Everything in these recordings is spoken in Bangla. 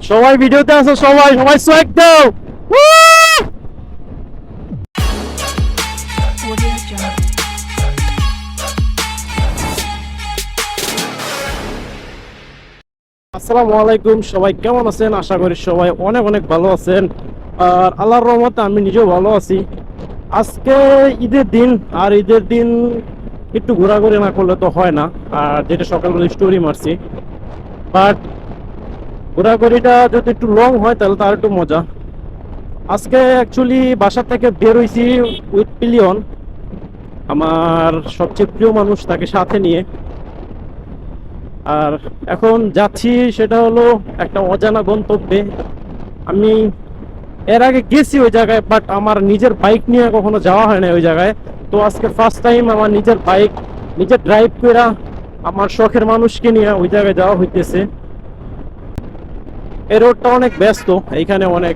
সবাই ভিডিওতে আছো, সবাই সবাই সোয়াগ দাও। আসসালামু আলাইকুম, সবাই কেমন আছেন? আশা করি সবাই অনেক অনেক ভালো আছেন। আর আল্লাহর রহমতে আমি নিজেও ভালো আছি। আজকে ঈদের দিন, আর ঈদের দিন একটু ঘোরাঘুরি না করলে তো হয় না। আর যেটা সকালবেলা স্টোরি মারছি, বাট ঘোরাঘুরিটা যদি একটু লং হয় তাহলে তার একটু মজা। আজকে অ্যাকচুয়ালি বাসা থেকে বের হইছি উইথ পিলিয়ন, আমার সবচেয়ে প্রিয় মানুষ, তাকে সাথে নিয়ে। আর এখন যাচ্ছি সেটা হলো একটা অজানা গন্তব্যে। আমি এর আগে গেছি ওই জায়গায়, বাট আমার নিজের বাইক নিয়ে কখনো যাওয়া হয় না ওই জায়গায়। তো আজকে ফার্স্ট টাইম আমার নিজের বাইক নিজে ড্রাইভ করে আমার শখের মানুষকে নিয়ে ওই জায়গায় যাওয়া হইতেছে। এই রোডটা অনেক ব্যস্ত, এইখানে অনেক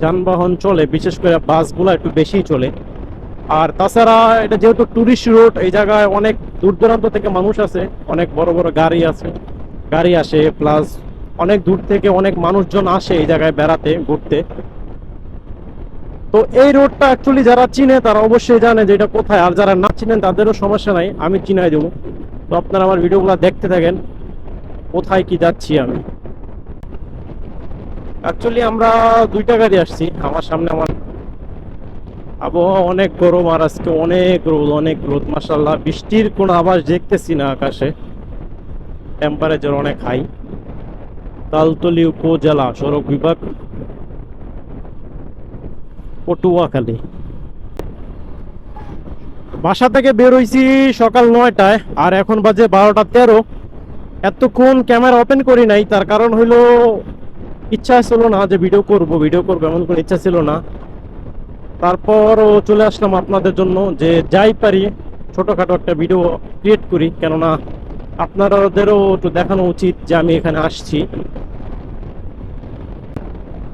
যানবাহন চলে, বিশেষ করে বাসগুলো একটু বেশি চলে। আর তাছাড়া এটা যেহেতু টুরিস্ট রোড, এই জায়গায় অনেক দূর দূরান্ত থেকে মানুষ আছে, অনেক বড় বড় গাড়ি আছে, গাড়ি আসে, প্লাস অনেক দূর থেকে অনেক মানুষজন আসে এই জায়গায় বেড়াতে, ঘুরতে। তো এই রোডটা অ্যাকচুয়ালি যারা চিনে তারা অবশ্যই জানে যে এটা কোথায়, আর যারা না চিনেন তাদেরও সমস্যা নাই, আমি চিনাই দেবো। তো আপনারা আমার ভিডিওগুলো দেখতে থাকেন, কোথায় কি যাচ্ছি আমি। অ্যাকচুয়ালি আমরা দুইটা গাড়ি আসছি, আমার সামনে আমার। আবহাওয়া অনেক গরম, আর আজকে অনেক রোদ, অনেক রোদ মাশাআল্লাহ। বৃষ্টির কোনো আভাস দেখতেছি না আকাশে। টেম্পারেচার অনেক হাই। তালতলী উপজেলা সড়ক বিভাগ, পটুয়াখালী। বাসা থেকে বের হইছি সকাল 9টায়, আর এখন বাজে 12টা 13। এতক্ষণ ক্যামেরা ওপেন করি নাই, তার কারণ হইলো ইচ্ছা ছিল না যে ভিডিও করব এমন কোনো ইচ্ছা ছিল না। তারপর চলে আসলাম আপনাদের জন্য, যে যাই পারি ছোটখাটো একটা ভিডিও ক্রিয়েট করি, কেননা আপনাদেরও একটু দেখানো উচিত যে আমি এখানে আসছি।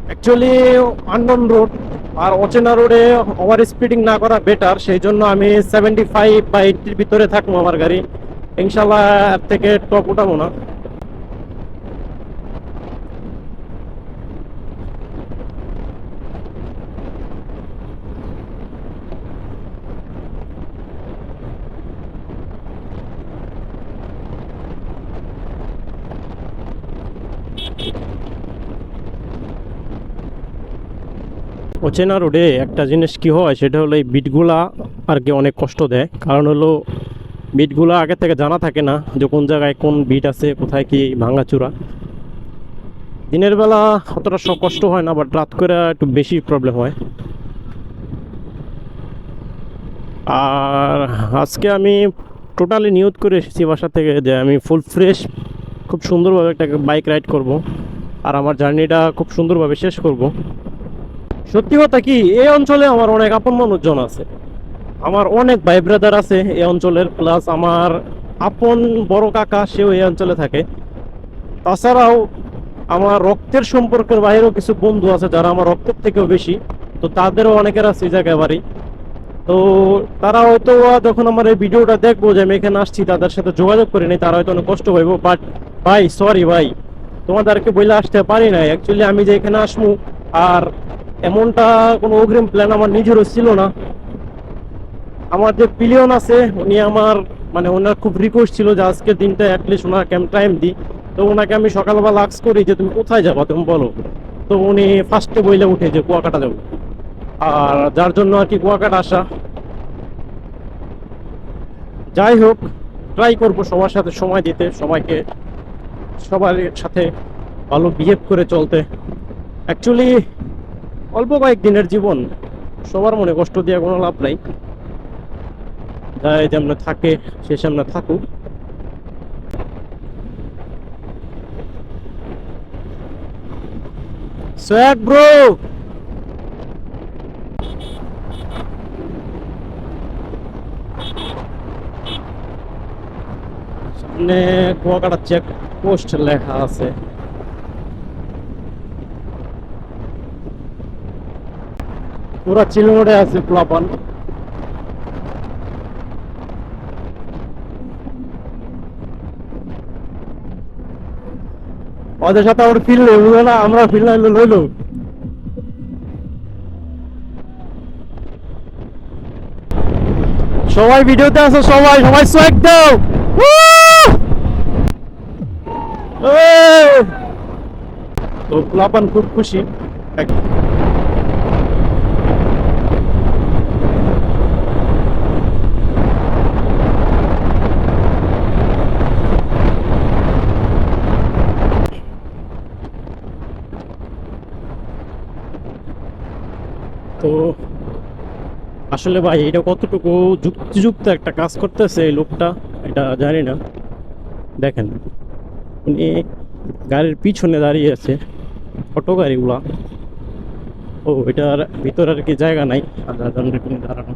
অ্যাকচুয়ালি আননোন রোড আর অচেনা রোডে ওভার স্পিডিং না করা বেটার, সেই জন্য আমি 75 বা 80-র ভিতরে থাকবো আমার গাড়ি। ইনশাল্লাহ এর থেকে টপ উঠাবো না। অচেনা রোডে একটা জিনিস কি হয়, সেটা হলো এই বিটগুলা আর কি অনেক কষ্ট দেয়। কারণ হলো বিটগুলা আগে থেকে জানা থাকে না যে কোন জায়গায় কোন বিট আছে, কোথায় কি ভাঙাচুরা। দিনের বেলা অতটা সব কষ্ট হয় না, বাট রাত করে একটু বেশি প্রবলেম হয়। আর আজকে আমি টোটালি নিয়ত করে এসেছি বাসা থেকে যে আমি ফুল ফ্রেশ, খুব সুন্দরভাবে একটা বাইক রাইড করব, আর আমার জার্নিটা খুব সুন্দরভাবে শেষ করব। সত্যি কথা কি, এই অঞ্চলে আমার অনেক আপন মানুষজন আছে, আমার অনেক ভাই ব্রাদার আছে এই অঞ্চলের, প্লাস আমার আপন বড় কাকা সেও এই অঞ্চলে থাকে। তাছাড়াও আমার রক্তের সম্পর্কের বাইরেও কিছু বন্ধু আছে যারা আমার রক্তের থেকেও বেশি, তো তাদেরও অনেকের আছে এই জায়গায় বাড়ি। তো তারা হয়তো যখন আমার এই ভিডিওটা দেখবো যে আমি এখানে আসছি, তাদের সাথে যোগাযোগ করিনি, তারা হয়তো অনেক কষ্ট পাইবো। বাট ভাই সরি ভাই, তোমাদেরকে বলে আসতে পারি নাই। অ্যাকচুয়ালি আমি যে এখানে আসবো, আর এমনটা কোনো অগ্রিম প্ল্যান আমার নিজেরও ছিল না। আমার যে পিলিয়ন আছে উনি আমার, মানে ওনার খুব রিকোয়েস্ট ছিল যে আজকের দিনটা অ্যাটলিস্ট ওনাকে আমি টাইম দিই। তো ওনাকে আমি সকালবেলা আক্স করি যে তুমি কোথায় যাবো, তুমি বলো। তো উনি ফার্স্টে বইলে উঠে যে কুয়াকাটা যাবো, আর যার জন্য আর কি কুয়াকাটা আসা। যাই হোক, ট্রাই করবো সবার সাথে সময় দিতে, সবার সাথে ভালো বিহেভ করে চলতে। অ্যাকচুয়ালি অল্প কয়েকদিনের জীবন, সবার মনে কষ্ট দিয়ে কোনো লাভ নাই। যাই যেমন থাকে সে সামনে থাকুক। সোয়াগ ব্রো, সামনে কুয়াকাটা চেক পোস্ট লেখা আছে। পুরা চিল মোড়ে আছে প্লাপান। ওদের সাথে আমরা ফিল নেই, বুঝলো না, আমরা ফিল না লইলো। সবাই ভিডিওতে আছো, সবাই সবাই সোয়াগ দাও। এই! তো প্লাপান খুব খুশি। তো আসলে ভাই এটা কতটুকু যুক্তিযুক্ত একটা কাজ করতেছে এই লোকটা, এটা জানি না। দেখেন, উনি গাড়ির পিছনে দাঁড়িয়ে আছে, অটো গাড়িগুলা। ও, এটার ভিতরে আর কি জায়গা নাই আর যার জন্য এখানে দাঁড়ানো।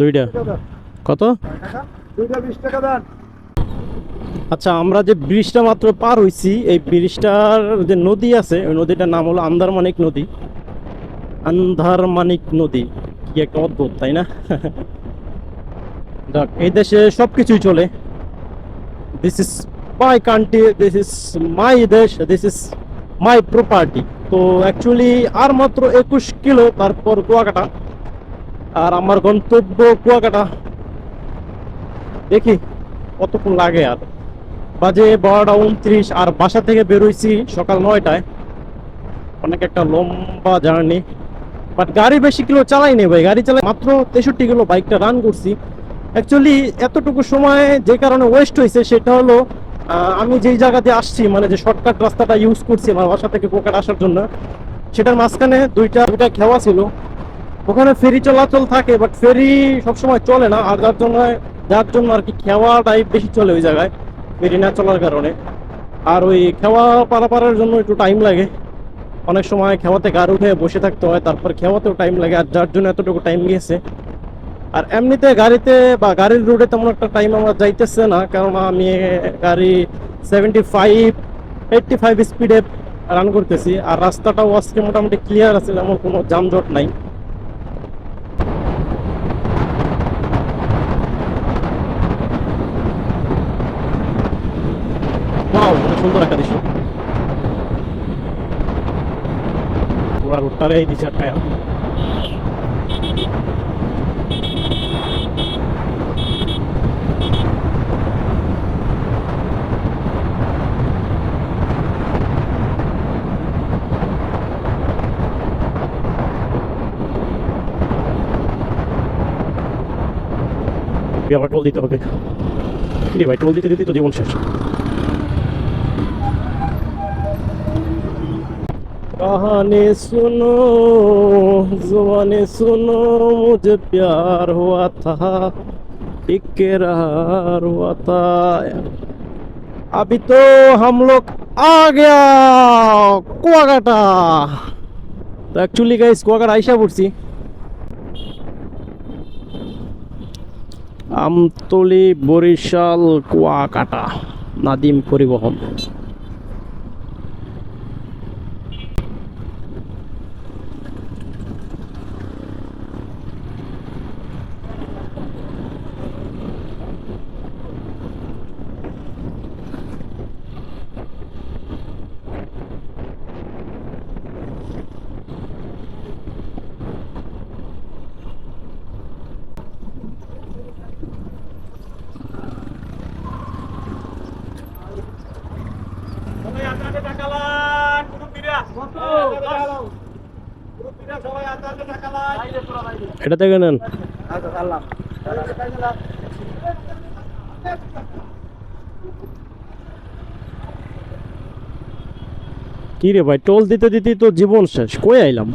দুইটা কত? আচ্ছা, আমরা যে ব্রিজটা মাত্র পার হইছি, এই ব্রিজটার যে নদী আছে, ওই নদীটার নাম হলো আন্দারমানিক নদী। আন্ধারমানিক নদী, কি একটা অদ্ভুত, তাই না? যাক, এই দেশে সবকিছুই চলে। This is my country, this is my দেশ, দিস ইজ মাই প্রপার্টি। তো অ্যাকচুয়ালি আর মাত্র 21 কিলো, তারপর কুয়াকাটা। আর আমার গন্তব্য কুয়াকাটা। দেখি কতক্ষণ লাগে। আর বাজে 12:29, আর বাসা থেকে বেরোইছি সকাল 9টায়। অনেক একটা লম্বা জার্নি, বাট গাড়ি বেশি কিলো চালাইনি ভাই, গাড়ি চালাই মাত্র 63 কিলো, বাইকটা রান করছি। অ্যাকচুয়ালি এতটুকু সময় যে কারণে ওয়েস্ট হয়েছে সেটা হলো আমি যেই জায়গা দিয়ে আসছি, মানে যে শর্টকাট রাস্তাটা ইউজ করছি আমার বাসা থেকে কুয়াকাটা আসার জন্য, সেটার মাঝখানে দুইটা খেওয়া ছিল। ওখানে ফেরি চলাচল থাকে, বাট ফেরি সবসময় চলে না, আর যার জন্য আর কি খেওয়াটাই বেশি চলে ওই জায়গায়, ফেরি না চলার কারণে। আর ওই খেওয়া পারাপারের জন্য একটু টাইম লাগে, অনেক সময় খেওয়াতে গাড়ি উঠে বসে থাকতে হয়, তারপর খেওয়াতেও টাইম লাগে, আর যার জন্য এতটুকু টাইম গিয়েছে। আর এমনিতে গাড়িতে বা গাড়ির রোডে তেমন একটা টাইম আমার যাইতেছে না, কারণ আমি গাড়ি 85 স্পিডে রান করতেছি। আর রাস্তাটাও আজকে মোটামুটি ক্লিয়ার আছে, এমন কোনো যানজট নাই। ওয়াও, অনেক সুন্দর একটা দৃশ্য। পুরা রোডটারে এই দিশা টায়া। আবার টোল দিতে হবে। কি ভাই, টোল দিতে দিতে তো জীবন শেষ। कहानी सुनो जुबानी सुनो, मुझे प्यार हुआ था, इकरार हुआ था, अभी तो हम लोग आ गया কুয়াকাটা। তো অ্যাকচুয়ালি গাইস কুয়াকাটা আইসা পড়ছি। আমতলি বরিশাল কুয়াকাটা নাদিম পরিবহন। এটা থেকে নেন। কি রে ভাই, টোল দিতে দিতে তো জীবন শেষ। কই আইলাম,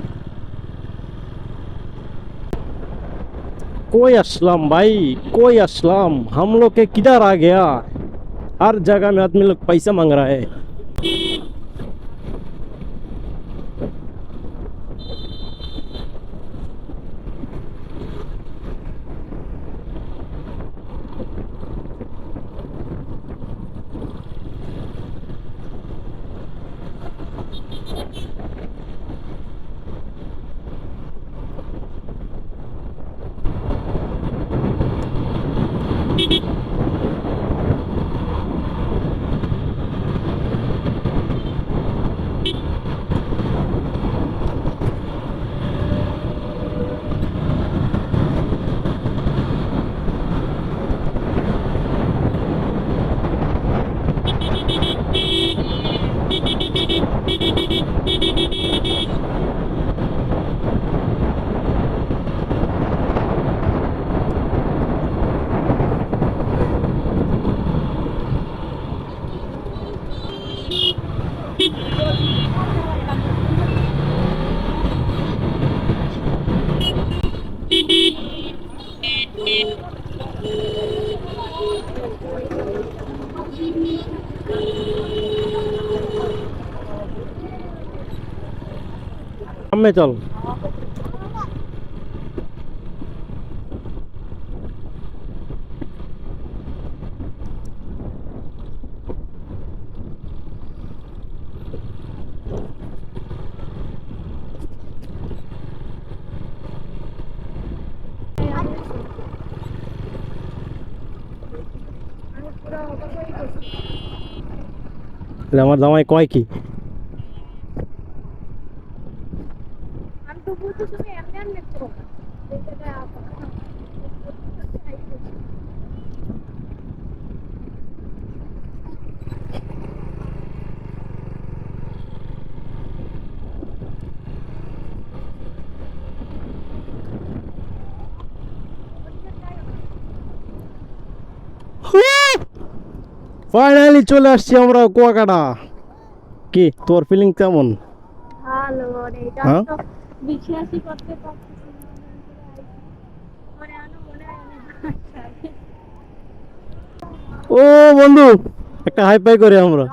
কই আসলাম भाई, কই আসলাম। हम लोग के किधर आ गया। हर जगह में आदमी लोग पैसा मांग रहा है। সামনে চল। আমার জামাই কয় কি? আমি তো বলছি তুমি এমনি এমনি করো না। যেটা ফাইনালি চলে আসছি আমরা কুয়াকাটা। কি তোর ফিলিং কেমন? ভালো রে, হ্যাঁ? জানো তো বিশ্বাসই করতে পারতেছি না মানে আনো মনে হয় আমি বাসায়। ও বন্ধু, একটা হাই ফাই করে আমরা।